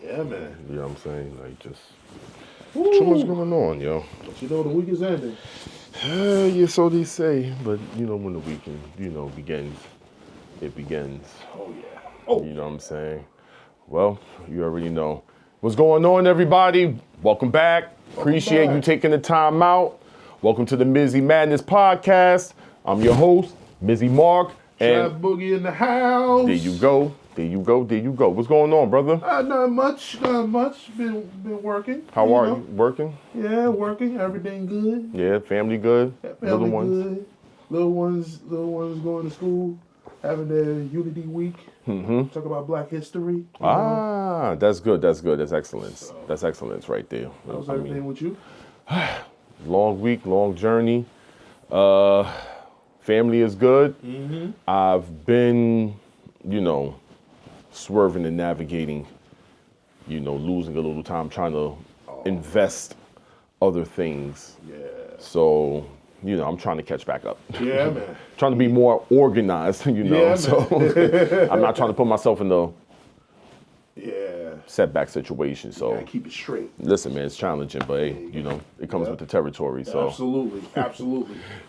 Yeah, man. You know what I'm saying? Like, just Woo. too much going on, yo. But you know the week is ending. Yeah, so they say. But, when the weekend, begins, it begins. Oh, yeah. Oh. You know what I'm saying? Well, you already know. What's going on, everybody? Welcome back. Appreciate you taking the time out. Welcome to the Mizzie Madness podcast. I'm your host, Mizzie Mark. And Trav Boogie in the house. There you go. What's going on, brother? Not much. Been working. How are you? Working? Yeah, working. Everything good. Yeah, family good. Family little ones good. Little ones going to school, having their Unity Week. Mm-hmm. Talk about Black History. That's good. That's excellence. That's excellence right there. How's everything with you? Long week, long journey. Family is good. Mm-hmm. I've been, swerving and navigating, losing a little time trying to invest other things. Yeah. So, I'm trying to catch back up. Yeah, man. Trying to be more organized, Yeah, so I'm not trying to put myself in the setback situation. So gotta keep it straight. Listen, man, it's challenging, but hey, it comes with the territory. So absolutely.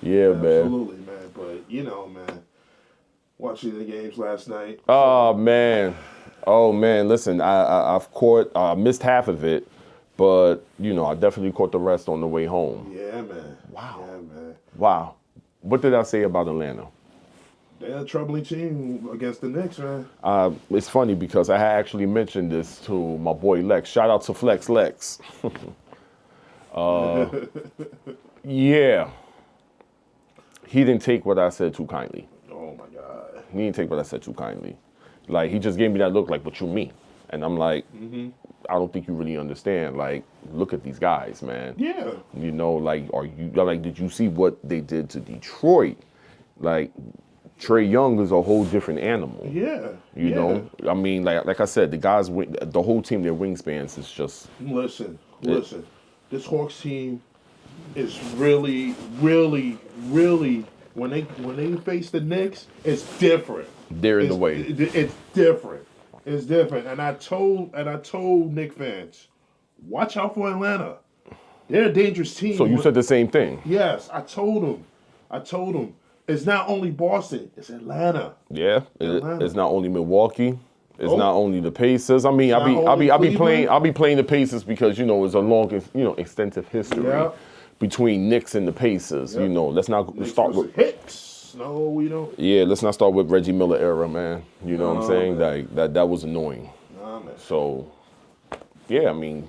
yeah, absolutely, man. But man, watching the games last night. Oh man, listen, I missed half of it, but I definitely caught the rest on the way home. Yeah, man. Wow. Yeah, man. Wow. What did I say about Atlanta? They're a troubling team against the Knicks, man. It's funny because I had actually mentioned this to my boy Lex. Shout out to Flex Lex. Yeah. He didn't take what I said too kindly. Oh, my God. He didn't take what I said too kindly. Like, he just gave me that look like, what you mean? And I'm like, I don't think you really understand. Like, look at these guys, man. Yeah. Did you see what they did to Detroit? Like, Trae Young is a whole different animal. Yeah. You know? I mean, like I said, the whole team, their wingspans is just... Listen. This Hawks team is really, really, really, when they face the Knicks, it's different. They're in the way. It's different. It's different. And I told Knicks fans, watch out for Atlanta. They're a dangerous team. So you said the same thing? Yes, I told them. It's not only Boston, it's Atlanta. Yeah, it's not only Milwaukee. It's not only the Pacers. I mean, I'll be playing the Pacers because it's a long, extensive history between Knicks and the Pacers. Yep. Let's not start with Hicks. No, we don't. Yeah, let's not start with Reggie Miller era, man. You know what I'm saying? Man. Like that was annoying. Nah, man. So, yeah, I mean,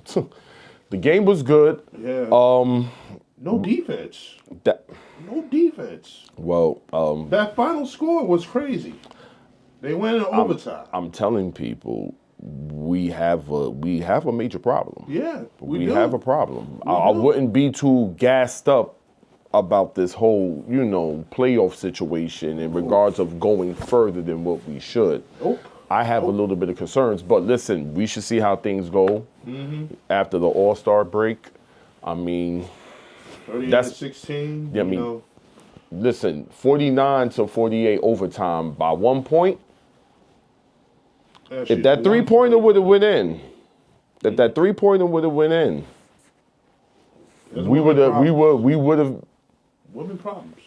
the game was good. Yeah. No defense. No defense. Well, that final score was crazy. They went in overtime. I'm telling people, we have a major problem. Yeah, we have a problem. I wouldn't be too gassed up about this whole, playoff situation in regards of going further than what we should. I have a little bit of concerns, but listen, we should see how things go after the All-Star break. I mean, 38-16. Yeah, I mean, listen, 49-48 overtime by 1 point. If that three-pointer would have went in, we would have. Women problems.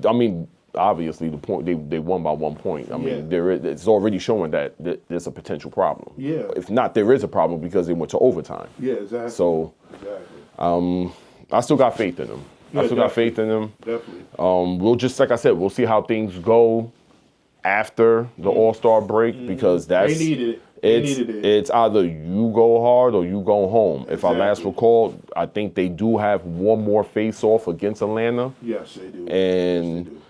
I mean, obviously the point they won by 1 point. I mean, it's already showing that there's a potential problem. Yeah. If not, there is a problem because they went to overtime. Yeah, exactly. So, I still got faith in them. Definitely. We'll just, like I said, we'll see how things go after the All-Star break because that's... They needed it. It's either you go hard or you go home. Exactly. If I last recall, I think they do have one more face-off against Atlanta. Yes, they do. And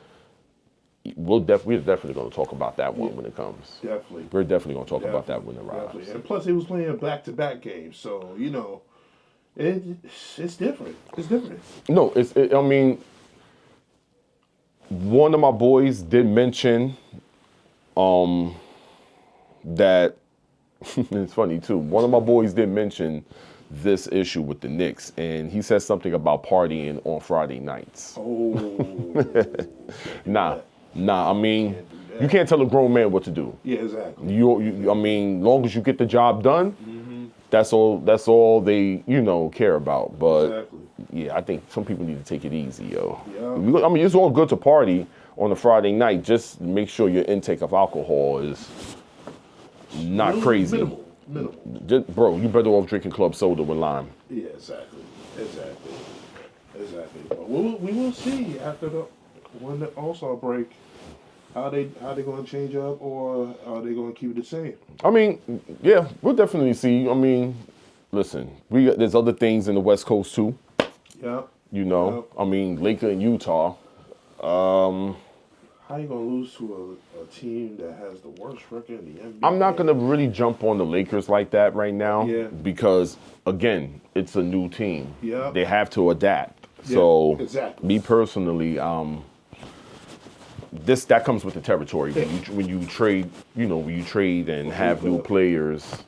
we're definitely going to talk about that one when it comes. Definitely. We're definitely going to talk about that when it arrives. Definitely. And plus, he was playing a back-to-back game, so, it's different. It's different. No, I mean, one of my boys did mention that it's funny too. One of my boys did mention this issue with the Knicks, and he said something about partying on Friday nights. Oh. Nah. I mean, you can't tell a grown man what to do. Yeah, exactly. I mean, long as you get the job done, That's all they, care about. But Exactly. yeah, I think some people need to take it easy, yo. Yeah. I mean, it's all good to party on a Friday night. Just make sure your intake of alcohol is not crazy. Minimal. Bro, you better off drinking club soda with lime. Yeah, exactly. But we will see after when the All-Star break how they going to change up, or are they going to keep it the same? I mean, yeah, we'll definitely see. I mean, listen, there's other things in the West Coast too. Yeah. I mean, Laker and Utah. How you gonna lose to a team that has the worst record in the NBA? I'm not gonna really jump on the Lakers like that right now. Yeah. Because again, it's a new team. Yeah. They have to adapt. Yeah, So exactly. me personally, that comes with the territory when you trade, when you trade and have new players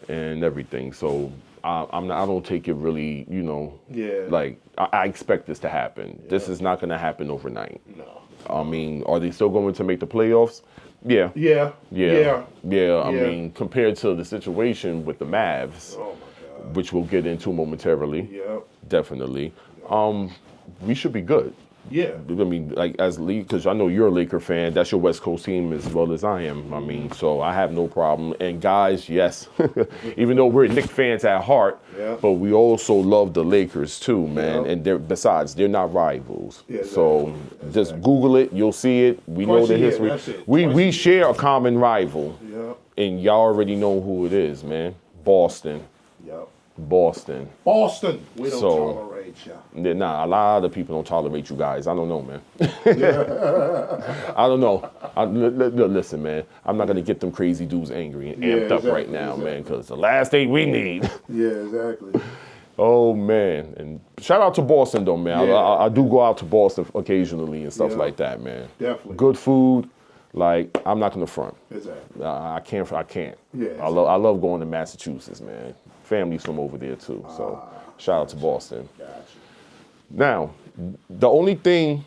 and everything. So I don't take it really, Yeah. like I expect this to happen. Yeah. This is not going to happen overnight. No. I mean, are they still going to make the playoffs? Yeah. Yeah. I mean, compared to the situation with the Mavs, Oh my God. which we'll get into momentarily. Yeah. Definitely. We should be good. Yeah. I mean, like because I know you're a Laker fan. That's your West Coast team as well as I am. I mean, so I have no problem. And guys, yes, even though we're Knicks fans at heart, Yeah. but we also love the Lakers too, man. Yeah. And they're not rivals. Yeah, so just Google it, you'll see it. We know the history. That's it. We share a common rival, Yeah. and y'all already know who it is, man. Boston. Yep. Boston. We don't So- tolerate you. Nah, a lot of people don't tolerate you guys. I don't know, man. I don't know. Listen, man, I'm not going to get them crazy dudes angry and amped up right now, man, because the last thing we need. Yeah, exactly. Oh, man. And shout out to Boston, though, man. Yeah. I do go out to Boston occasionally and stuff Yeah. like that, man. Definitely. Good food. Like, I'm not going to front. Exactly. I can't. Yeah, I love going to Massachusetts, man. Family's from over there, too. So shout out to Boston. Gotcha. Now, the only thing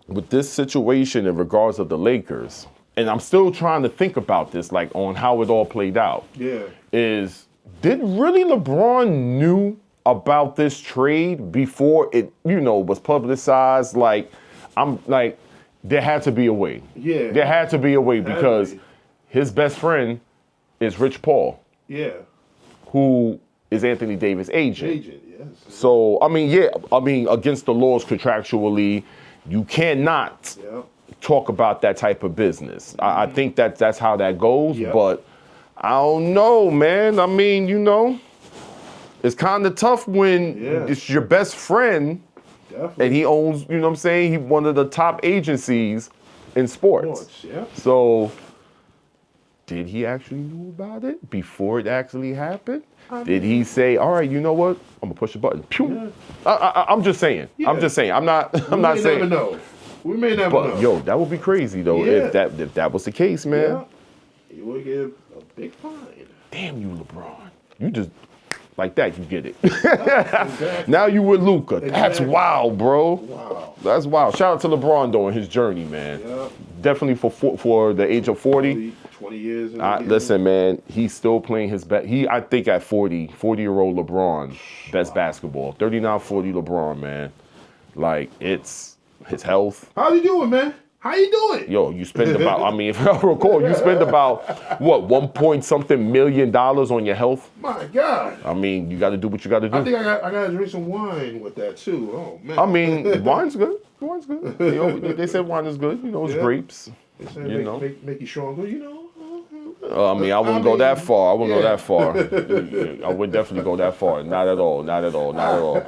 with this situation in regards of the Lakers, and I'm still trying to think about this, like on how it all played out, Yeah. is did really LeBron knew about this trade before it, was publicized? Like, there had to be a way. Yeah. There had to be a way Had to because be. his best friend is Rich Paul, Yeah. who is Anthony Davis' agent. Agent, yes. So, against the laws contractually, you cannot Yeah. talk about that type of business. I think that's how that goes, Yep. but I don't know, man. I mean, it's kind of tough when it's your best friend Definitely. and he owns, he's one of the top agencies in sports. Yeah. So, did he actually know about it before it actually happened? Did he say, "All right, you know what? I'm gonna push a button"? Pew. I'm just saying. Yeah. I'm just saying. I'm not saying. We may never know. We may never But know. yo, that would be crazy though Yeah. if that was the case, man. Yeah. You would get a big fine. Damn you, LeBron. You just like that, you get it. Exactly. Now you with Luka. That's Exactly. wild, bro. Wow. That's wild. Shout out to LeBron though in his journey, man. Yeah. Definitely for the age of 40. 20 years. In the game. Listen, man, he's still playing his best. I think at 40-year-old LeBron, best basketball. 39-40 LeBron, man. Like, it's his health. How you doing, man? How you doing? Yo, you spend about, if I recall, you spend about, what, 1 point something million on your health? My God. I mean, you got to do what you got to do. I think I got to drink some wine with that too. Oh man. I mean, wine's good. Wine's good. They said wine is good. It's Yeah. grapes. They say you know. make you stronger. I wouldn't go that far. I wouldn't Yeah. go that far. I would definitely go that far. Not at all. Not at all. Not at all.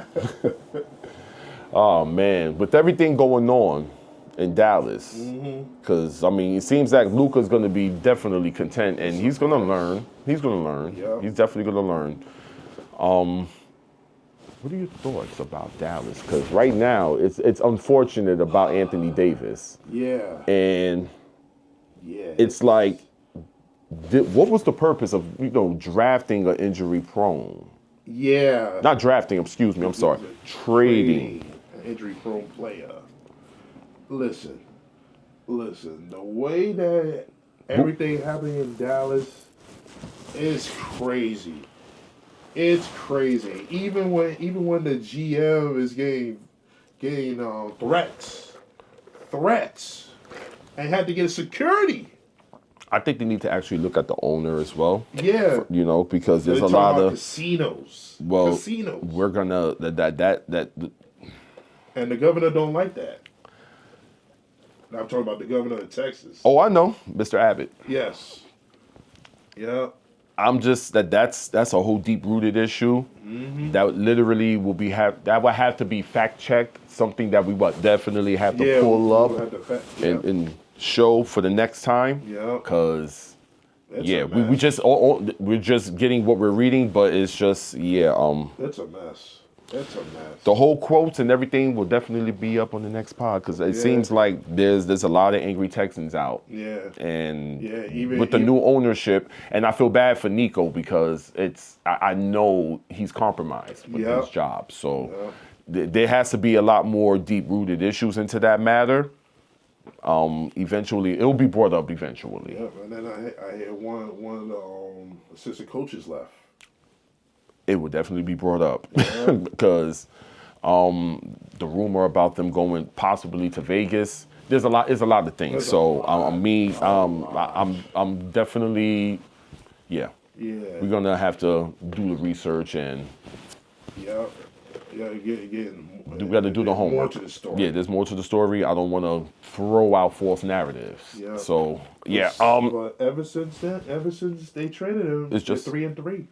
Oh, man. With everything going on in Dallas, because, it seems like Luka's going to be definitely content, and he's going to learn. He's going to learn. Yeah. He's definitely going to learn. What are your thoughts about Dallas? Because right now, it's unfortunate about Anthony Davis. Yeah. And Yeah. it's like, what was the purpose of drafting an injury prone? Yeah. Not drafting, excuse me. I'm sorry. Trading. An injury prone player. Listen. The way that everything happening in Dallas is crazy. It's crazy. Even when the GM is getting threats, and had to get security. I think they need to actually look at the owner as well. Yeah. Because there's They're a lot talking of about casinos. Well, Casinos. we're gonna that. And the governor don't like that. I'm talking about the governor of Texas. Oh, I know, Mr. Abbott. Yes. Yeah. I'm just that's a whole deep rooted issue that literally will that would have to be fact checked. Something that we definitely have to pull up and show for the next time. Yeah. Because we're just getting what we're reading, but it's just It's a mess. It's a mess. The whole quotes and everything will definitely be up on the next pod because it seems like there's a lot of angry Texans out. Yeah. And even with the new ownership, and I feel bad for Nico because I know he's compromised with his job. So there has to be a lot more deep-rooted issues into that matter. Eventually, it'll be brought up eventually. Yeah, and then I hear one assistant coaches left. It would definitely be brought up because the rumor about them going possibly to Vegas. There's a lot of things. I'm definitely we're gonna have to do the research and we got to do the homework. More to the story. Yeah, there's more to the story. I don't want to throw out false narratives. Yeah. So but ever since they traded him, it's just 3-3.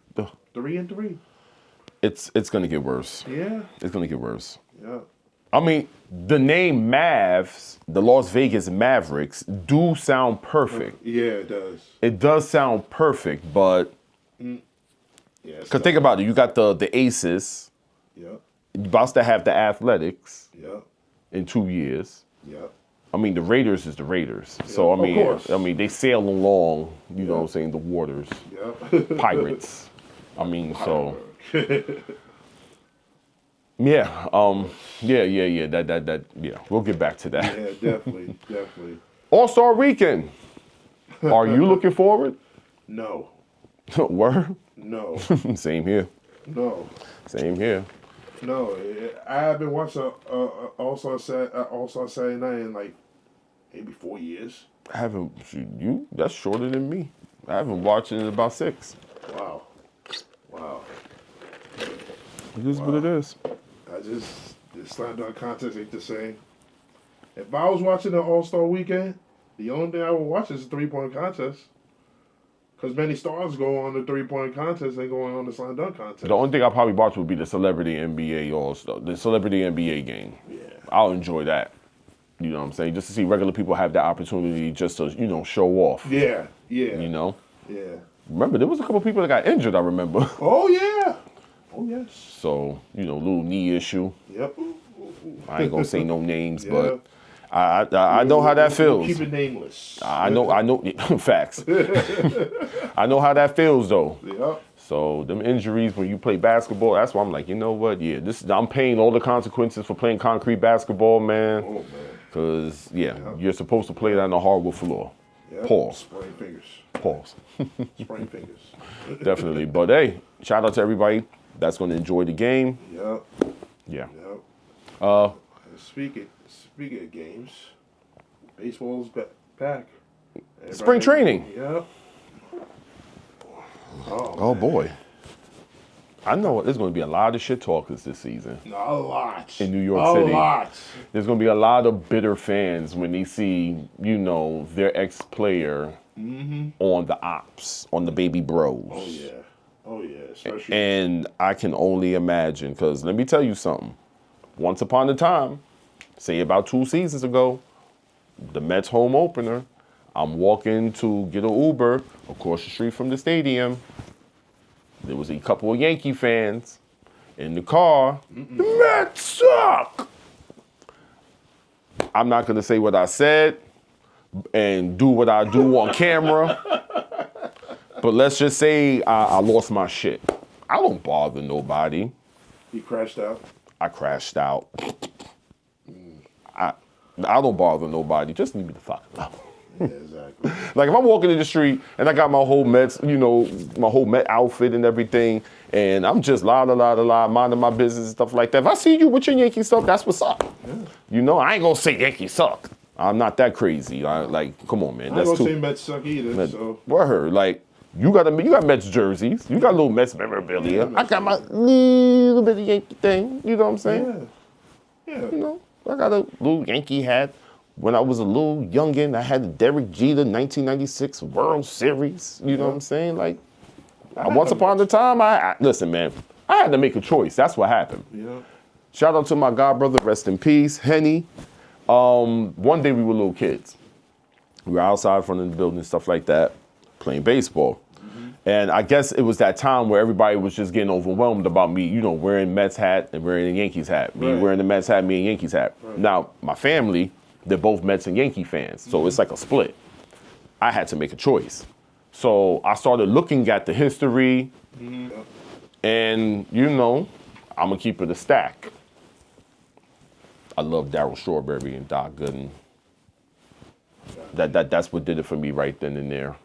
3-3. It's gonna get worse. Yeah. It's gonna get worse. Yeah. I mean, the name Mavs, the Las Vegas Mavericks, do sound perfect. Yeah, it does. It does sound perfect, but because think about it, you got the Aces. Yeah. You're about to have the Athletics. Yeah. In 2 years. Yeah. I mean, the Raiders is the Raiders. So I mean, they sail along. You know what I'm saying? The waters. Yeah. Pirates. I mean, so. Yeah. We'll get back to that. Yeah, definitely. All-Star Weekend. Are you looking forward? No. Word? No. Same here. No. Same here. No, I haven't watched All-Star Saturday Night in like maybe 4 years. I haven't. That's shorter than me. I haven't watched it in about 6. Wow. It is what it is. The slam dunk contest ain't the same. If I was watching the All-Star Weekend, the only thing I would watch is the 3-point contest. Because many stars go on the 3-point contest and going on the slam dunk contest. The only thing I'll probably watch would be the Celebrity NBA All-Star, the Celebrity NBA game. Yeah. I'll enjoy that. You know what I'm saying? Just to see regular people have the opportunity just to, show off. Yeah. Yeah. Remember, there was a couple people that got injured, I remember. Oh, yeah. Oh, yes. So, little knee issue. Yep. I ain't gonna say no names, but I know how that feels. Keep it nameless. I know. Facts. I know how that feels, though. Yep. So them injuries when you play basketball, that's why I'm like, you know what? Yeah, I'm paying all the consequences for playing concrete basketball, man. Oh, man. Because you're supposed to play that on the hardwood floor. Yep. Pause. Sprain fingers. Pause. Sprain fingers. Definitely. But hey, shout out to everybody that's going to enjoy the game. Yep. Yeah. Yep. Speaking of games, baseball's back. Spring training. Yep. Oh boy. I know there's going to be a lot of shit talkers this season. A lot. In New York City. A lot. There's going to be a lot of bitter fans when they see, their ex-player on the ops, on the baby bros. Oh, yeah. Especially. And I can only imagine, because let me tell you something. Once upon a time, say about 2 seasons ago, the Mets home opener, I'm walking to get an Uber across the street from the stadium. There was a couple of Yankee fans in the car. The Mets suck! I'm not going to say what I said and do what I do on camera. But let's just say I lost my shit. I don't bother nobody. You crashed out? I crashed out. I don't bother nobody. Just leave me the fuck alone. Yeah, exactly. Like if I'm walking in the street and I got my whole Mets, my whole Met outfit and everything, and I'm just minding my business and stuff like that. If I see you with your Yankee stuff, that's what's up. Yeah. I ain't gonna say Yankees suck. I'm not that crazy. Come on, man. I ain't That's gonna too. say Mets suck either. So Word. Like you got Mets jerseys. You got a little Mets memorabilia. Yeah, I got my little bit of Yankee thing. You know what I'm saying? yeah. I got a little Yankee hat. When I was a little youngin', I had the Derek Jeter 1996 World Series. You know what I'm saying? Like, once upon a time, listen, man, I had to make a choice. That's what happened. Yeah. Shout out to my god brother, rest in peace, Henny. One day we were little kids. We were outside in front of the building, stuff like that, playing baseball. And I guess it was that time where everybody was just getting overwhelmed about me, wearing Mets hat and wearing a Yankees hat. Me wearing the Mets hat, me and Yankees hat. Right. Now, my family, they're both Mets and Yankee fans, so it's like a split. I had to make a choice. So I started looking at the history, and I'm gonna keep it a stack. I love Darryl Strawberry and Doc Gooden. That's what did it for me right then and there.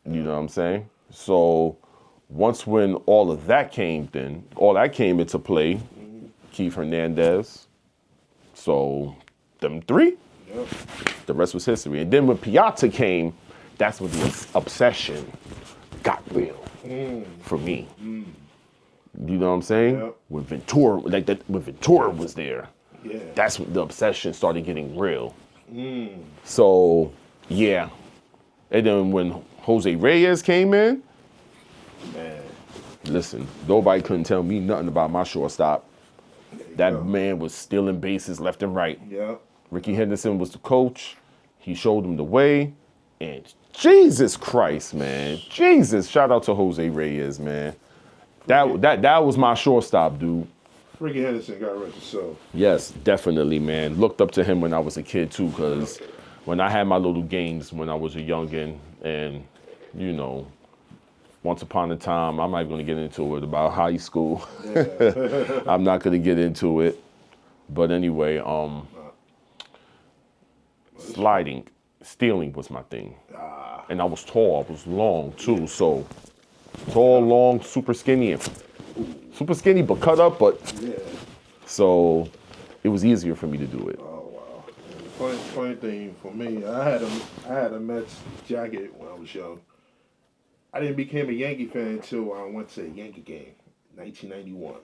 You know what I'm saying? So once when all that came into play, Keith Hernandez. So them three, the rest was history. And then when Piazza came, that's when the obsession got real for me. You know what I'm saying? Yep. When Ventura, when Ventura was there, Yeah. that's when the obsession started getting real. So, yeah. And then when Jose Reyes came in, Man. listen, nobody couldn't tell me nothing about my shortstop. That man was stealing bases left and right. Yeah. Ricky Henderson was the coach. He showed him the way. And Jesus Christ, man. Jesus, shout out to Jose Reyes, man. That was my shortstop, dude. Ricky Henderson got rest his soul. Yes, definitely, man. Looked up to him when I was a kid, too, because when I had my little games when I was a youngin', and, once upon a time, I'm not even going to get into it about high school. Yeah. I'm not going to get into it. But anyway, stealing was my thing. And I was tall, I was long, too, so tall, long, super skinny, but cut up, but so it was easier for me to do it. Oh wow! Funny thing for me, I had a Mets jacket when I was young. I didn't become a Yankee fan until I went to a Yankee game, 1991,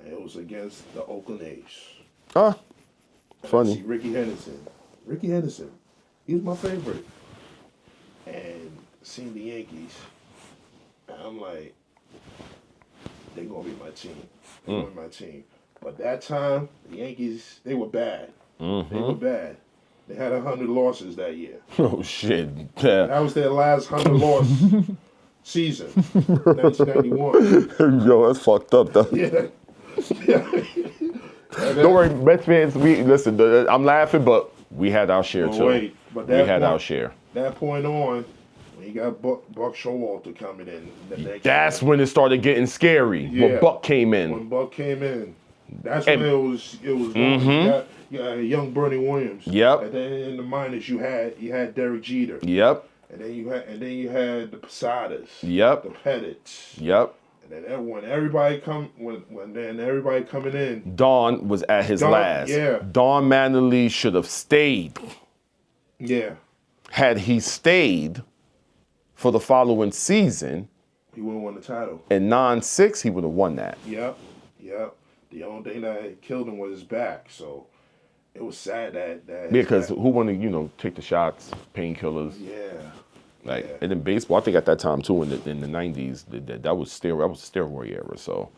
and it was against the Oakland A's. Funny. See Ricky Henderson, he was my favorite, and seeing the Yankees, I'm like, they're gonna be my team. They're gonna be my team. But that time, the Yankees, they were bad. They were bad. They had 100 losses that year. Oh shit! That was their last 100-loss season, 1991. Yo, that's fucked up, though. Yeah. Don't worry, Mets fans. Listen. I'm laughing, but we had our share too. But we had our share. That point on, when you got Buck Showalter coming in, that's when it started getting scary. Yeah. When Buck came in. When Buck came in, that's when it was going. You got young Bernie Williams. Yep. And then in the minors, you had Derek Jeter. Yep. And then you had the Posadas. Yep. The Pettits. Yep. And then when everybody coming in, Don was at his last. Yeah. Don Manley should have stayed. Yeah. Had he stayed for the following season, he would have won the title. In 9-6, he would have won that. Yep. The only thing that killed him was his back, so it was sad that because who wanted take the shots, painkillers. Yeah. And in baseball, I think at that time too, in the 90s, that was steroid era. So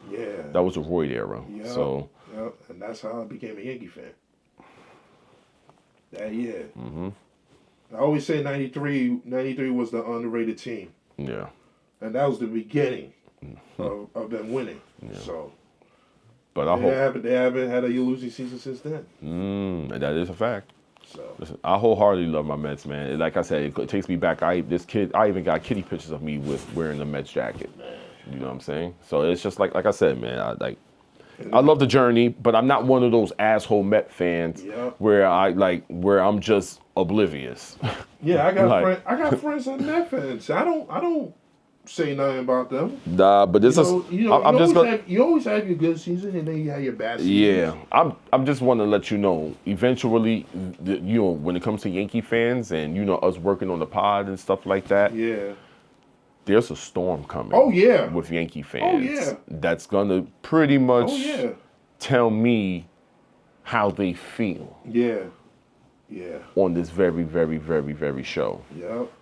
that was a roid era. Yep. So and that's how I became a Yankee fan. That year. I always say 93 was the underrated team. Yeah. And that was the beginning of them winning. Yeah. So. But I hope they haven't had a losing season since then. And that is a fact. So listen, I wholeheartedly love my Mets, man. Like I said, it takes me back. I even got kitty pictures of me with wearing the Mets jacket. Man. You know what I'm saying? So it's just like I said, man. I love the journey, but I'm not one of those asshole Met fans where I'm just oblivious. Yeah, I got friends that Met fans. I don't say nothing about them. Nah, but this you always have your good season and then you have your bad season. Yeah, I'm just want to let you know. Eventually, when it comes to Yankee fans and us working on the pod and stuff like that. Yeah. There's a storm coming. Oh yeah. With Yankee fans. Oh yeah. That's gonna pretty much tell me how they feel. Yeah. Yeah. On this very, very, very, very show. Yep.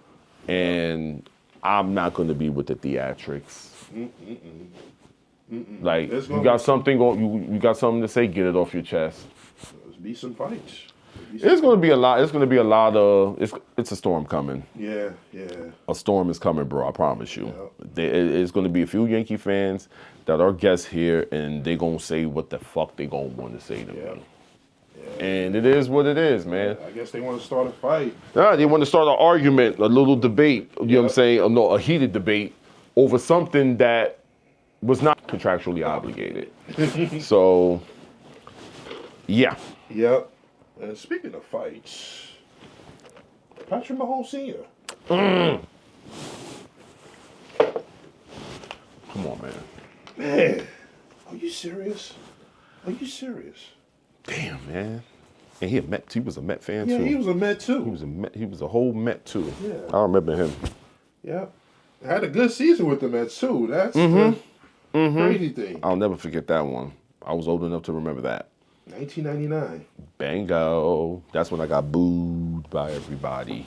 And I'm not gonna be with the theatrics. Like you got something you got something to say, get it off your chest. There's be some fights. It's gonna be a lot. It's gonna be a lot of. It's a storm coming. Yeah. A storm is coming, bro. I promise you. It's gonna be a few Yankee fans that are guests here, and they gonna say what the fuck they gonna want to say to me. Yeah. And it is what it is, man. I guess they want to start a fight. Yeah, they want to start an argument, a little debate. You know what I'm saying? No, a heated debate over something that was not contractually obligated. So, yeah. Yep. And speaking of fights, Patrick Mahomes Sr. Come on, man. Man, are you serious? Are you serious? Damn, man. And he was a Met fan too. Yeah, he was a Met too. He was a whole Met too. Yeah. I remember him. Yeah. I had a good season with the Mets too. That's the crazy thing. I'll never forget that one. I was old enough to remember that. 1999. Bingo. That's when I got booed by everybody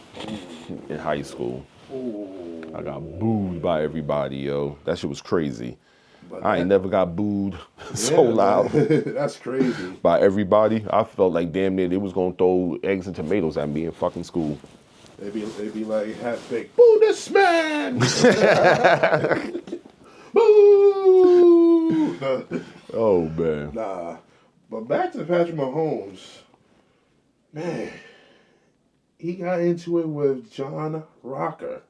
in high school. Ooh. I got booed by everybody, yo. That shit was crazy. I ain't never got booed so loud. That's crazy. By everybody. I felt like damn near they was gonna throw eggs and tomatoes at me in fucking school. They be like half-baked. Boo this man! Boo! No. Oh, man. Nah. But back to Patrick Mahomes. Man, he got into it with John Rocker.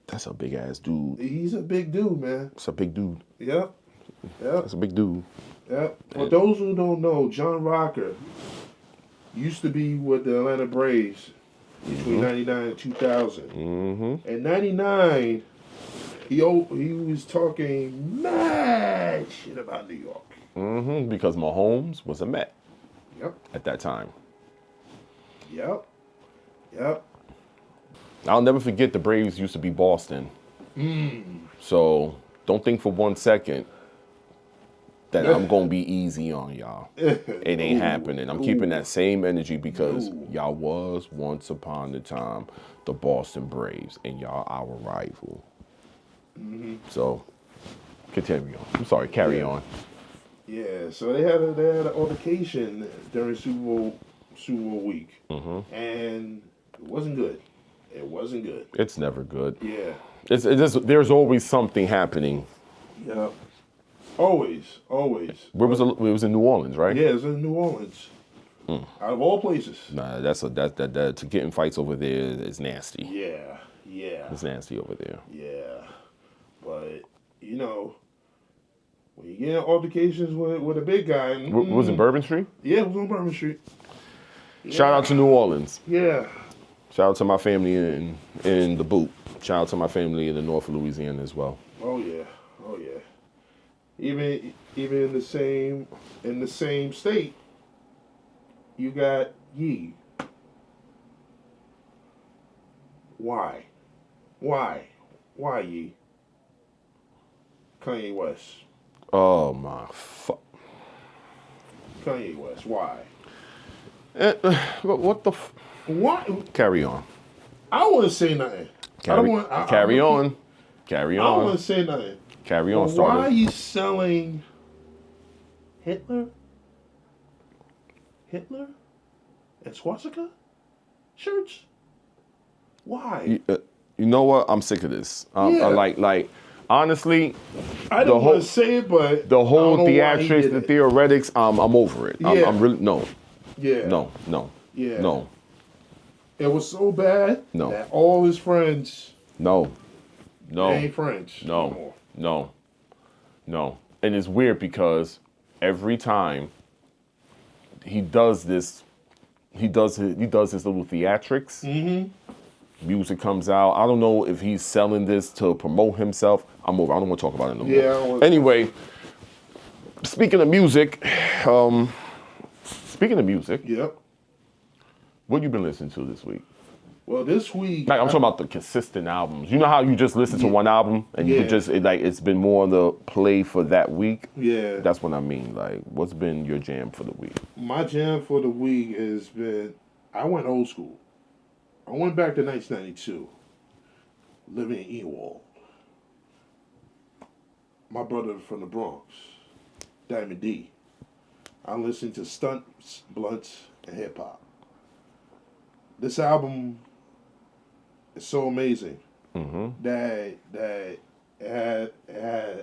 That's a big ass dude. He's a big dude, man. It's a big dude. Yep. That's a big dude. Yep. For those who don't know, John Rocker used to be with the Atlanta Braves between 99 and 2000. In 99, he was talking mad shit about New York. Because Mahomes was a Met. Yep. At that time. Yep. I'll never forget the Braves used to be Boston. So don't think for 1 second that I'm going to be easy on y'all. It ain't happening. I'm keeping that same energy because y'all was once upon a time the Boston Braves and y'all our rival. So continue on. I'm sorry, carry on. Yeah, so they had an altercation during Super Bowl week. And it wasn't good. It wasn't good. It's never good. Yeah. There's always something happening. Yeah. Always. It was in New Orleans, right? Yeah, it was in New Orleans. Out of all places. Nah, that to get in fights over there is nasty. Yeah. It's nasty over there. Yeah. But, when you get in altercations with a big guy. Was it Bourbon Street? Yeah, it was on Bourbon Street. Yeah. Shout out to New Orleans. Yeah. Shout out to my family in the boot. Shout out to my family in the north of Louisiana as well. Oh yeah. Even in the same state, you got Yee. Why Yee? Kanye West. Oh my fuck. Kanye West. Why? What the? What? Carry on. I don't want to say nothing. Carry on. I don't want to say nothing. Carry on. Why are you selling Hitler and swastika shirts? Why? You know what? I'm sick of this. Like honestly, I don't want to say it, but the whole theatrics, the theoretics, I'm over it. Yeah. I'm really no. Yeah. No. Yeah. No. It was so bad that all his friends No. ain't friends No. anymore. No. and it's weird because every time he does this, he does his little theatrics. Mm-hmm. Music comes out. I don't know if he's selling this to promote himself. I'm over. I don't want to talk about it no more. Yeah. Anyway, speaking of music, Yep. what you been listening to this week? Well, this week, Like I'm talking about the consistent albums. You know how you just listen to one album and you can just it's been more the play for that week. Yeah. That's what I mean. Like, what's been your jam for the week? My jam for the week has been. I went old school. I went back to 1992. Living in Ewald. My brother from the Bronx, Diamond D. I listened to stunts, blunts, and hip hop. This album is so amazing that it had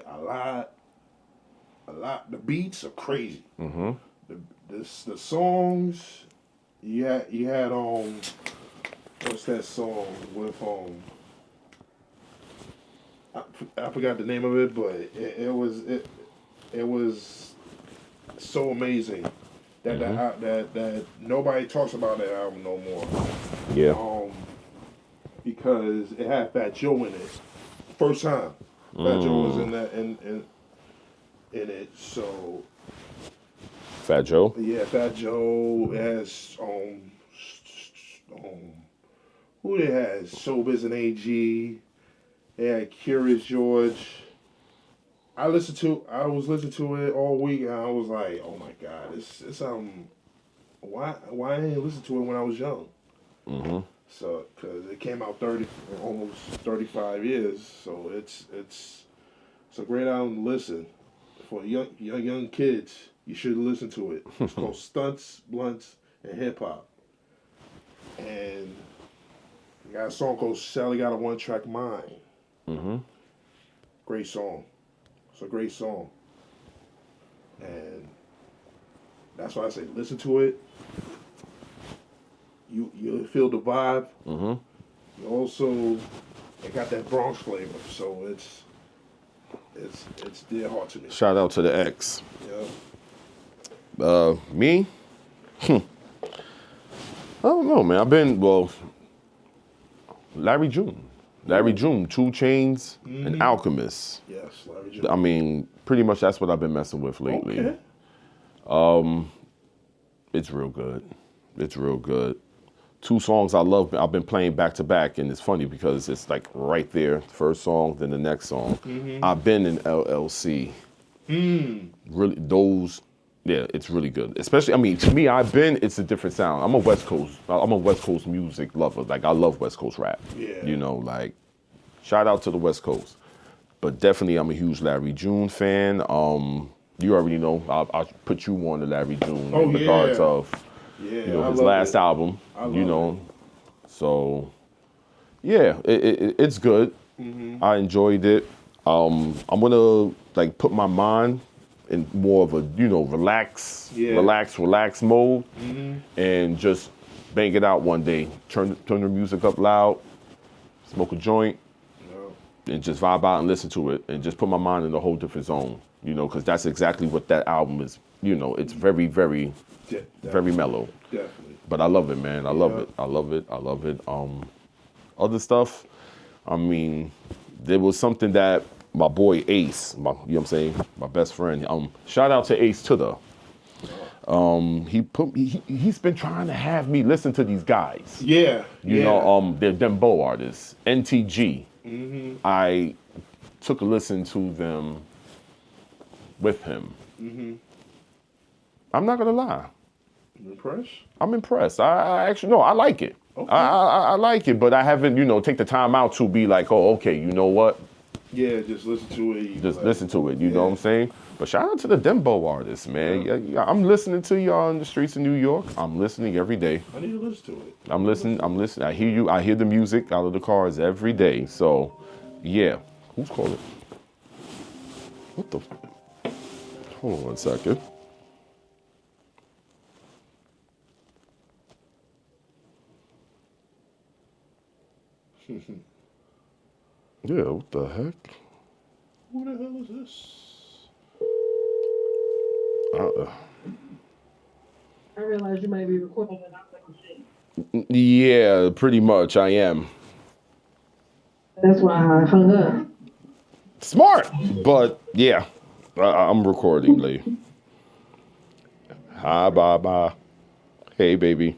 a lot. The beats are crazy. Mm-hmm. The songs you had what's that song with I forgot the name of it, but it was so amazing that that nobody talks about that album no more. Yeah. Because it had Fat Joe in it. First time Fat Joe was in that in it. So Fat Joe. yeah, Fat Joe has who they had? Showbiz and AG. They had Curious George. I was listening to it all week, and I was like, "Oh my God, this why I didn't listen to it when I was young?" Mm-hmm. So, because it came out almost 35 years, so it's a great album to listen for young kids. You should listen to it. It's called Stunts, Blunts, and Hip Hop, and you got a song called "Sally Got a One Track Mind." Mm-hmm. Great song. It's a great song. And that's why I say listen to it. You feel the vibe. Mm-hmm. You also it got that Bronx flavor, so it's dear heart to me. Shout out to the X. Yeah. Me? I don't know, man. Larry June. Larry June, 2 Chainz, and Alchemist. Yes, Larry June. I mean, pretty much that's what I've been messing with lately. Okay. It's real good. It's real good. 2 songs I love. I've been playing back to back, and it's funny because it's like right there, first song, then the next song. Mm-hmm. I've been in LLC. Really, it's really good. Especially, I mean, to me, it's a different sound. I'm a West Coast music lover. Like, I love West Coast rap. Yeah. You know, like, shout out to the West Coast. But definitely, I'm a huge Larry June fan. You already know, I'll put you on to Larry June in regards of, his last album. So, yeah, it's good. Mm-hmm. I enjoyed it. I'm gonna like put my mind in more of a relax mode, and just bang it out one day. Turn the music up loud, smoke a joint, and just vibe out and listen to it, and just put my mind in a whole different zone. Because that's exactly what that album is. It's very, very, very mellow. Definitely. But I love it, man. I love it. Other stuff, I mean, there was something that my boy Ace, you know what I'm saying, my best friend. Shout out to Ace Tudor. He's been trying to have me listen to these guys. Yeah. They're dembow artists. NTG. Mm-hmm. I took a listen to them with him. Mm-hmm. I'm not gonna lie. Impressed? I'm impressed. I actually no, I like it. Okay. I like it, but I haven't take the time out to be like, oh, okay, you know what? Yeah, just listen to it. Listen to it. You know what I'm saying? But shout out to the dembow artists, man. Yeah, I'm listening to y'all on the streets of New York. I'm listening every day. I need to listen to it. I'm listening. I hear you. I hear the music out of the cars every day. So, yeah. Who's calling? What the? Hold on one second. Yeah, what the heck? Who the hell is this? I realize you might be recording and I'm like, shit. Yeah, pretty much I am. That's why I hung up. Smart, but yeah, I'm recording, Lee. Hi, Baba. Hey, baby.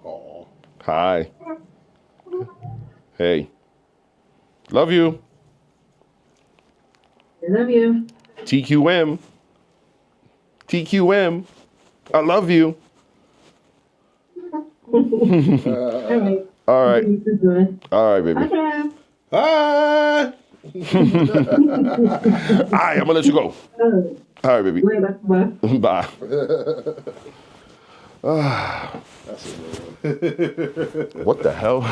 Oh. Hi. Hey. Love you. I love you. TQM. TQM. I love you. All right. All right. All right, baby. Hi, Trav. Hi. All right, I'm gonna let you go. All right, baby. Later. Bye. Bye. That's a good one. What the hell?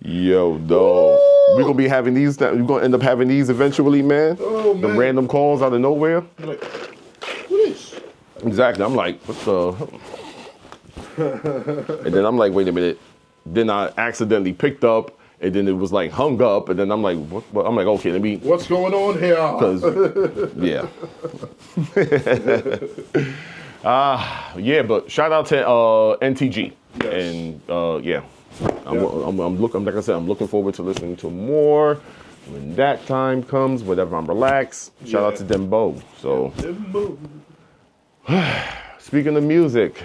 Yo, dog. We're gonna be having these. We're gonna end up having these eventually, man. Oh, The man. random calls out of nowhere. Like, what is? Exactly. I'm like, what the? And then I'm like, wait a minute. Then I accidentally picked up, and then it was like hung up, and then I'm like, what? I'm like, okay, let me. What's going on here? Cause, yeah. Yeah, but shout out to NTG. Yes. And yeah. I'm looking, like I said, I'm looking forward to listening to more when that time comes, whenever I'm relaxed. Shout out to Dembo. So, speaking of music,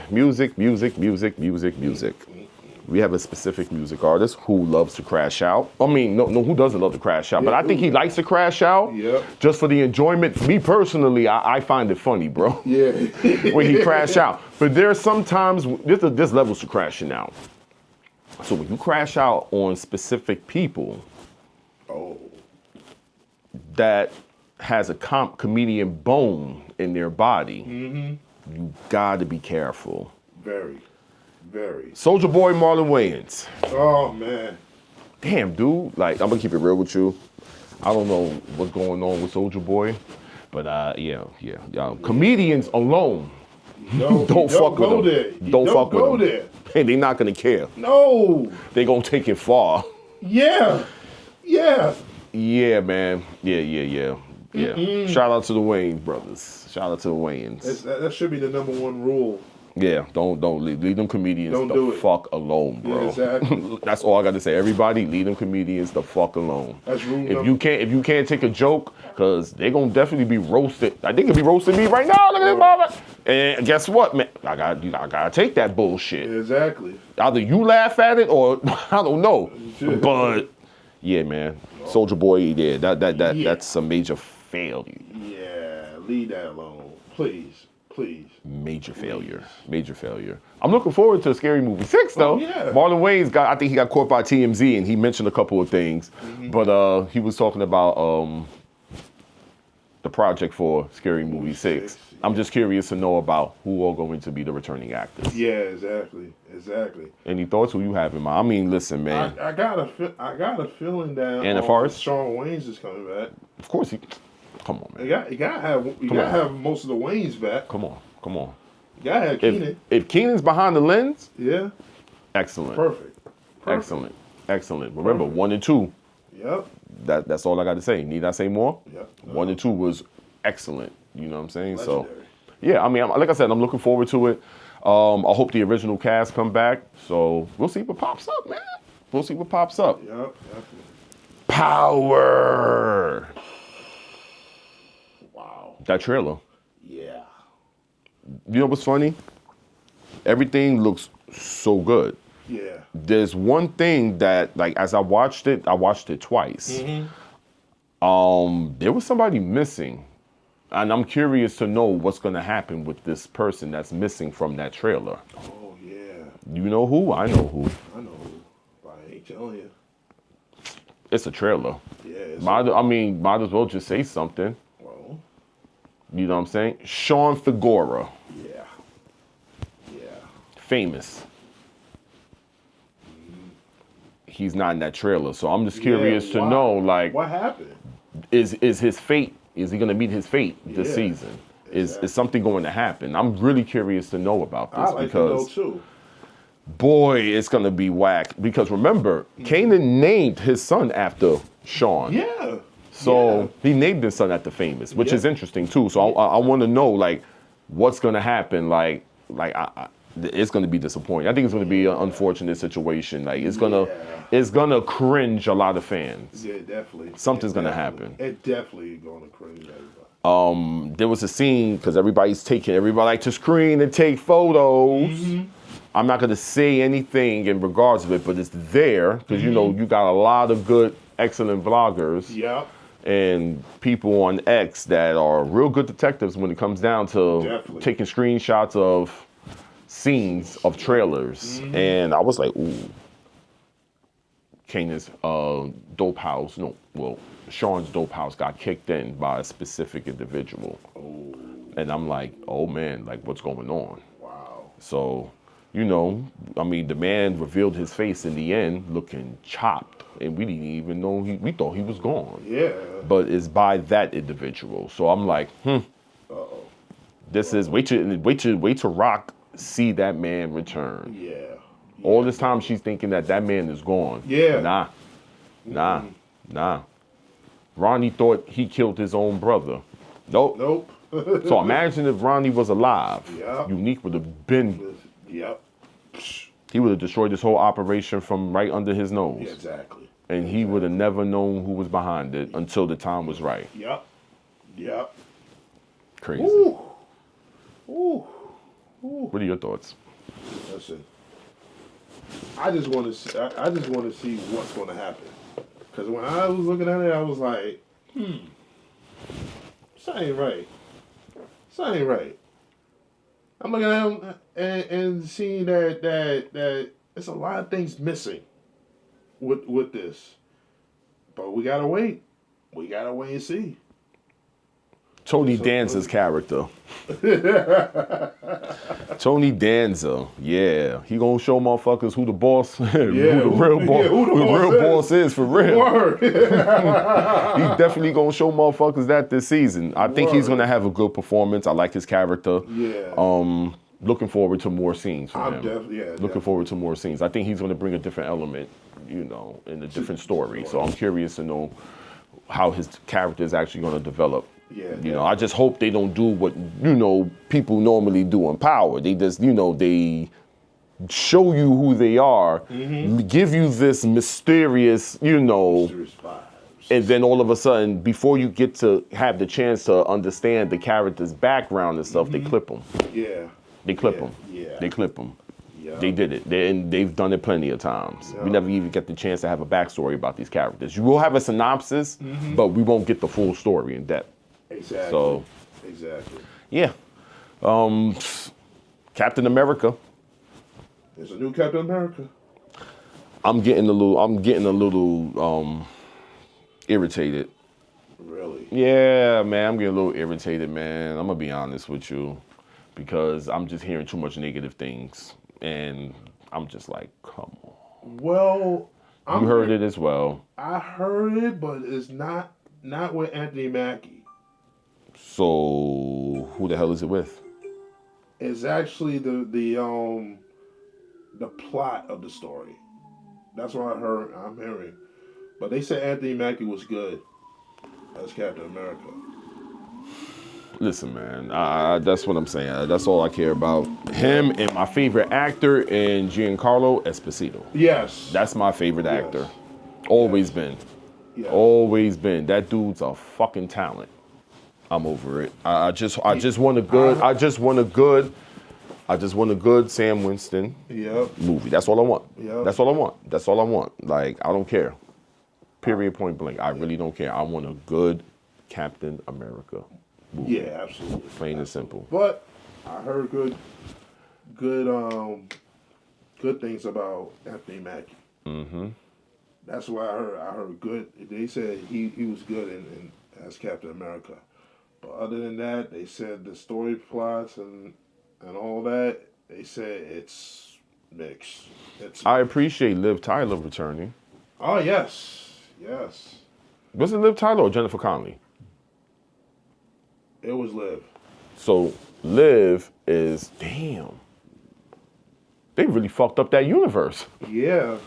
we have a specific music artist who loves to crash out. I mean, no, who doesn't love to crash out? But I think he likes to crash out just for the enjoyment. Me personally, I find it funny, bro. Yeah. When he crash out. But there's sometimes, there's levels to crashing out. So when you crash out on specific people that has a comedian bone in their body, you gotta be careful. Very. Soulja Boy, Marlon Wayans. Oh, man. Damn, dude. Like, I'm gonna keep it real with you. I don't know what's going on with Soulja Boy, but yeah. Comedians alone. Don't fuck with them. Don't fuck with them. And they're not gonna care. No. They gonna take it far. Yeah. Yeah, man. Yeah. Shout out to the Wayans brothers. Shout out to the Wayans. That should be the number one rule. Yeah, don't leave them comedians the fuck alone, bro. Yeah, exactly. That's all I got to say. Everybody, leave them comedians the fuck alone. That's rule If you can't take a joke, cause they gonna definitely be roasted. I think they be roasting me right now. Look at this mother. And guess what, man? I gotta take that bullshit. Exactly. Either you laugh at it or I don't know. But yeah, man, Soulja Boy, yeah, that's a major failure. Yeah, leave that alone, please. Major failure. I'm looking forward to Scary Movie 6 though. Oh, yeah. Marlon Wayans I think he got caught by TMZ and he mentioned a couple of things, but he was talking about the project for Scary Movie 6. I'm just curious to know about who are going to be the returning actors. Yeah, exactly. Any thoughts? Who you have in mind? I mean, listen, man. I got a feeling that Anna Faris? Shawn Wayans is coming back. Of course he. Come on, man. You gotta have most of the Wayans back. Come on. You gotta have Keenan. If Keenan's behind the lens, Yeah. excellent. Perfect. Excellent. Remember, 1 and 2. Yep. That's all I got to say. Need I say more? Yep. 1 and 2 was excellent. You know what I'm saying? Legendary. So, yeah. I mean, like I said, I'm looking forward to it. I hope the original cast come back. So we'll see what pops up, man. Yep. Definitely. Power. Wow. That trailer. Yeah. You know what's funny? Everything looks so good. Yeah. There's one thing that, like, as I watched it twice. There was somebody missing. And I'm curious to know what's going to happen with this person that's missing from that trailer. Oh, yeah. You know who? I know who. I know who. But I ain't telling you. It's a trailer. Yeah. Might as well just say something. Well. You know what I'm saying? Sean Figueroa. Yeah. Famous. He's not in that trailer. So I'm just curious to know, like, what happened? Is his fate, is he going to meet his fate this season? Is something going to happen? I'm really curious to know about this because, to know too. Boy, it's going to be whack. Because remember, Kanan named his son after Sean. Yeah. So he named his son after Famous, which is interesting too. So I want to know like what's gonna happen. Like it's gonna be disappointing. I think it's gonna be an unfortunate situation. Like it's gonna cringe a lot of fans. Yeah, definitely. Something's gonna happen. It definitely gonna cringe everybody. There was a scene because everybody like to screen and take photos. Mm-hmm. I'm not gonna say anything in regards to it, but it's there because you know you got a lot of good, excellent vloggers. Yep. And people on X that are real good detectives when it comes down to taking screenshots of scenes of trailers. Mm-hmm. And I was like, ooh, Kanan's dope house, Sean's dope house got kicked in by a specific individual. Oh. And I'm like, oh man, like what's going on? Wow. So, you know, I mean, the man revealed his face in the end looking chopped. And we didn't even know, we thought he was gone. Yeah. But it's by that individual. So I'm like, Uh-oh. This is, wait to Rock see that man return. Yeah. All this time she's thinking that man is gone. Yeah. Nah. Ronnie thought he killed his own brother. Nope. So imagine if Ronnie was alive. Yep. Unique would have been. Yep. He would have destroyed this whole operation from right under his nose. Yeah, exactly. And he would have never known who was behind it until the time was right. Yep. Crazy. Ooh. What are your thoughts? Listen, I just want to see what's going to happen. Because when I was looking at it, I was like, this ain't right. I'm looking at him and seeing that there's a lot of things missing with this. But we gotta wait. We gotta wait and see. Tony Danza's character. Tony Danza, yeah. He gonna show motherfuckers who the boss, who the real boss is for real. Word. He definitely gonna show motherfuckers that this season. I think he's gonna have a good performance. I like his character. Yeah. Looking forward to more scenes from him. Looking forward to more scenes. I think he's gonna bring a different element, you know, in a different story. So I'm curious to know how his character is actually gonna develop. Yeah. You know, I just hope they don't do what, you know, people normally do in Power. They just, you know, they show you who they are, give you this mysterious, you know, and then all of a sudden, before you get to have the chance to understand the character's background and stuff, they clip them. Yeah. They clip them. Yeah. They clip them. Yeah. They did it. They've done it plenty of times. Yeah. We never even get the chance to have a backstory about these characters. You will have a synopsis, but we won't get the full story in depth. Exactly. So, exactly. Yeah. Captain America. There's a new Captain America. I'm getting a little irritated. Really? Yeah, man, I'm getting a little irritated, man. I'm gonna be honest with you, because I'm just hearing too much negative things, and I'm just like, come on. Well, you heard it as well. I heard it, but it's not with Anthony Mackie. So who the hell is it with? It's actually the plot of the story. That's what I'm hearing. But they said Anthony Mackie was good as Captain America. Listen, man, that's what I'm saying. That's all I care about. Him and my favorite actor in Giancarlo Esposito. Yes. That's my favorite actor. Always been. Yes. Always been. That dude's a fucking talent. I'm over it. I just want a good Sam Winston movie. That's all I want. Yep. That's all I want. Like, I don't care. Period, point blank. I really don't care. I want a good Captain America movie. Yeah, absolutely. Plain and simple. But I heard good things about Anthony Mackie. Mm-hmm. That's what I heard good. They said he was good in as Captain America. But other than that, they said the story plots and all that, they said it's mixed. I appreciate Liv Tyler returning. Oh, yes. Was it Liv Tyler or Jennifer Connelly? It was Liv. So Liv is, damn. They really fucked up that universe. Yeah.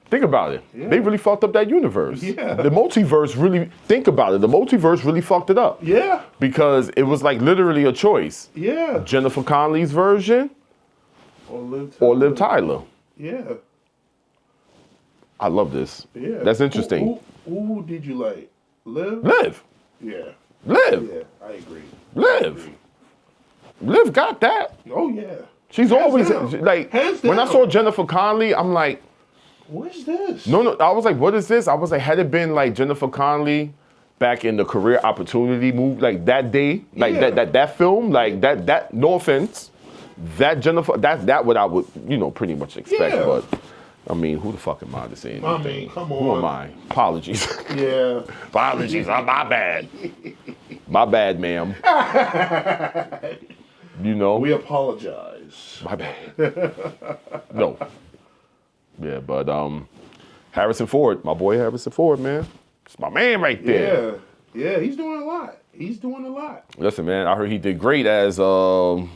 Think about it. Yeah. They really fucked up that universe. Yeah. The multiverse really, think about it. The multiverse really fucked it up. Yeah. Because it was like literally a choice. Yeah. Jennifer Connelly's version or Liv Tyler. Yeah. I love this. Yeah. That's interesting. Who did you like? Liv? Liv. Yeah. Liv. Yeah, I agree. Liv. Liv got that. Oh, yeah. She's Hands always, down. like, Hands when I down. saw Jennifer Connelly, I'm like, What is this? no, I was like, what is this? I was like, had it been like Jennifer Connelly back in the Career Opportunity movie, like that day, like Yeah. that film, like that, no offense, that Jennifer, that what I would, pretty much expect, Yeah. but I mean, who the fuck am I to say anything? I mean, come Who on. am I? Apologies. Yeah. Apologies, my bad. My bad, ma'am. We apologize. My bad. No. Yeah, but Harrison Ford, my boy Harrison Ford, man. It's my man right there. Yeah. Yeah, he's doing a lot. Listen, man, I heard he did great as General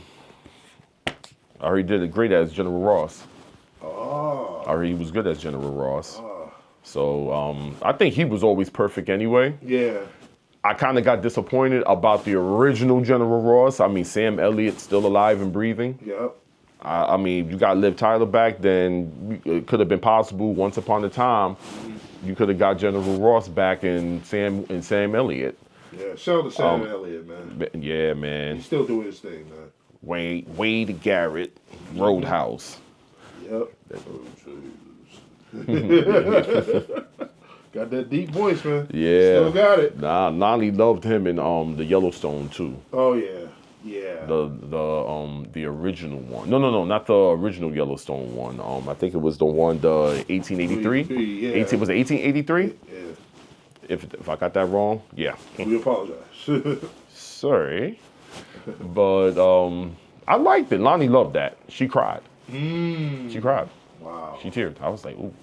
Ross. Oh. I heard he was good as General Ross. So I think he was always perfect anyway. Yeah. I kind of got disappointed about the original General Ross. I mean, Sam Elliott's still alive and breathing. Yep. I mean, you got Liv Tyler back, then it could have been possible once upon a time. You could have got General Ross back and Sam Elliott. Yeah, shout out to Sam Elliott, man. Yeah, man. He's still doing his thing, man. Wade Garrett, Roadhouse. Yep. Got that deep voice, man. Yeah. Still got it. Nah, Nani loved him in the Yellowstone too. Oh yeah. Yeah. The original one. No, not the original Yellowstone one. I think it was the one, the 1883. Yeah. Was it 1883? Yeah. If I got that wrong, yeah. We apologize. Sorry. But I liked it. Lonnie loved that. She cried. She cried. Wow. She teared. I was like, ooh.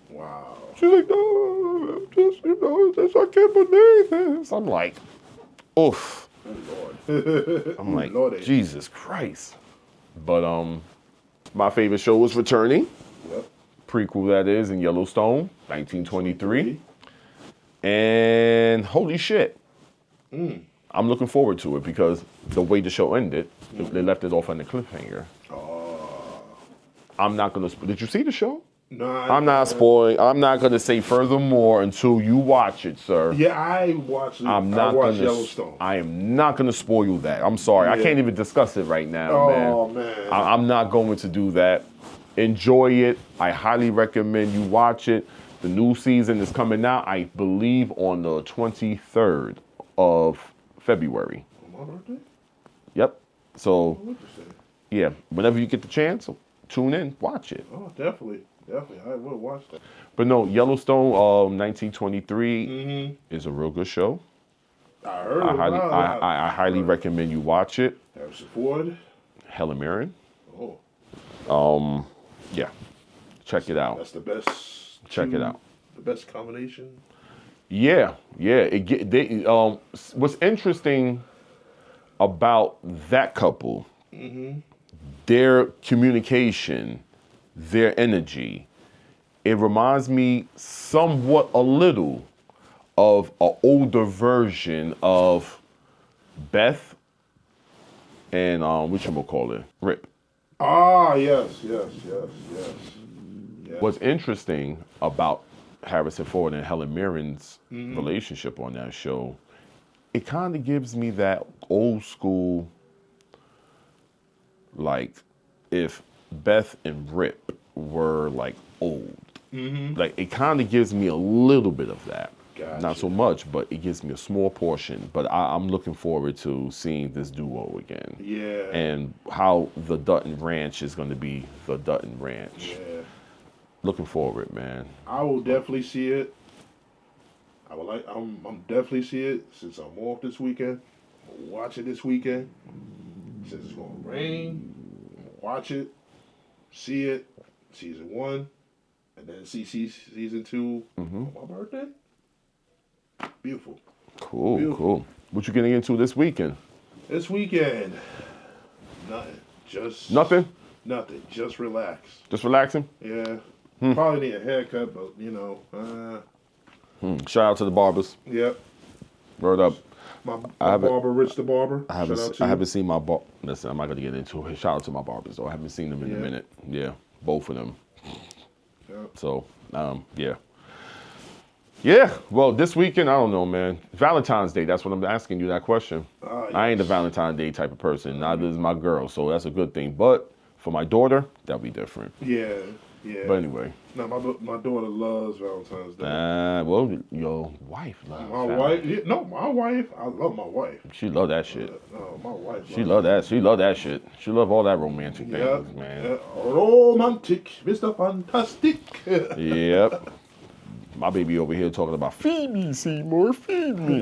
Wow. She's like, no, I can't believe this. I'm like, oof. Lord. I'm like, Lordy. Jesus Christ. But my favorite show was returning. Yep. Prequel, that is, in Yellowstone, 1923. And holy shit. I'm looking forward to it because the way the show ended, they left it off on the cliffhanger. Oh. I'm not going to, did you see the show? No. I'm not spoiling. I'm not going to say furthermore until you watch it, sir. Yeah, I watched it. I'm not I watched gonna, Yellowstone. I am not going to spoil that. I'm sorry. I Yeah. can't even discuss it right now, man. Oh, man. I'm not going to do that. Enjoy it. I highly recommend you watch it. The new season is coming out, I believe, on the 23rd of February. On my birthday? Yep. So, Interesting. yeah, whenever you get the chance, tune in, watch it. Oh, definitely. Definitely. I will watch that. But no, Yellowstone 1923 is a real good show. I heard I highly recommend you watch it. Harrison Ford. Helen Mirren. Oh. Yeah. Check it out. That's the best. Check it out. The best combination. Yeah. What's interesting about that couple, their communication, their energy, it reminds me somewhat a little of an older version of Beth and whatchamacallit, Rip. Ah, yes. What's interesting about Harrison Ford and Helen Mirren's relationship on that show, it kind of gives me that old school, like if Beth and Rip were like old. Like it kind of gives me a little bit of that. Gotcha. Not so much, but it gives me a small portion. But I'm looking forward to seeing this duo again. Yeah. And how the Dutton Ranch is going to be the Dutton Ranch. Yeah. Looking forward, man. I will definitely see it. I'm definitely see it since I'm off this weekend. I'm gonna watch it this weekend. Since it's gonna rain, I'm gonna watch it, see it, season 1, and then see season 2 on my birthday. Beautiful. Cool, Beautiful. cool. What you getting into this weekend? This weekend, nothing. Nothing? Nothing. Just relax. Just relaxing? Yeah. Probably need a haircut, but Shout out to the barbers. Yep. Word up. My barber, Rich the Barber. I haven't seen my barber. Listen, I'm not gonna get into it. Shout out to my barbers though. I haven't seen them in a minute. Yeah, both of them. Yep. So, yeah. Yeah, well, this weekend, I don't know, man. Valentine's Day, that's what I'm asking you that question. Yes. I ain't a Valentine's Day type of person. Neither is my girl, so that's a good thing. But for my daughter, that'll be different. Yeah. But anyway. No, my daughter loves Valentine's Day. Well, your wife loves My wife, my wife. I love my wife. She love that shit. No, my wife. She love that. She love that shit. She love all that romantic things, man. Yeah. Romantic, Mr. Fantastic. Yep. My baby over here talking about feed me, Seymour, feed me.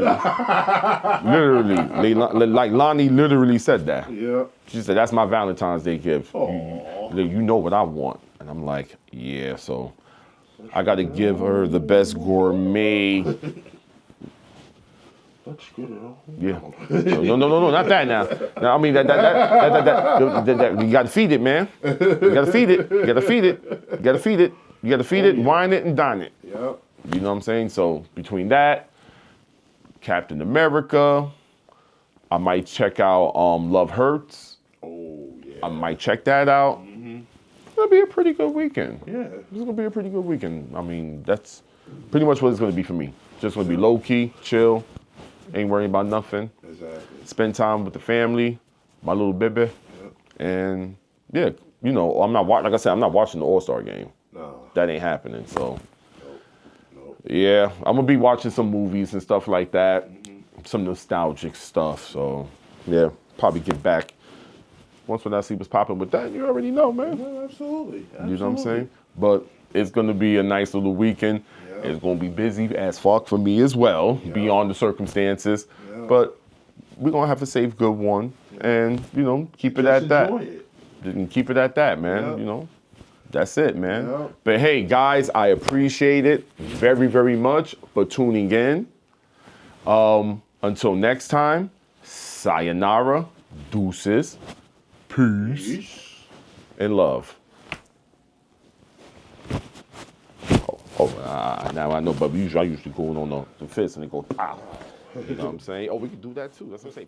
Literally, like Lonnie literally said that. Yeah. She said, "That's my Valentine's Day gift. Aww. You know what I want." And I'm like, "Yeah." So I got to give her the best gourmet. That's good, Yeah. No, not that now. I mean that you got to feed it, man. You got to feed it. You got to feed it. You got to feed it. You got to feed it, wine it, and dine it. Yep. You know what I'm saying? So between that, Captain America, I might check out Love Hurts. Oh, yeah. I might check that out. It's gonna be a pretty good weekend. Yeah. It's gonna be a pretty good weekend. I mean, that's pretty much what it's gonna be for me. Just gonna be low key, chill, ain't worrying about nothing. Exactly. Spend time with the family, my little baby, and yeah, I'm not watching the All-Star game. No. That ain't happening. So. No. Yeah, I'm gonna be watching some movies and stuff like that, some nostalgic stuff. So, yeah, probably get back once when I see what's popping with that. You already know, man. Yeah, absolutely. You know what I'm saying? But it's gonna be a nice little weekend. Yeah. It's gonna be busy as fuck for me as well, beyond the circumstances. Yeah. But we're gonna have a safe, good one, and keep it Just at that. enjoy it. And keep it at that, man. Yeah. That's it, man. Yeah. But hey, guys, I appreciate it very, very much for tuning in. Until next time, sayonara, deuces, peace, and love. Now I know, but I usually go on the fist and it goes pow. You know what I'm saying? Oh, we can do that too. That's what I'm saying.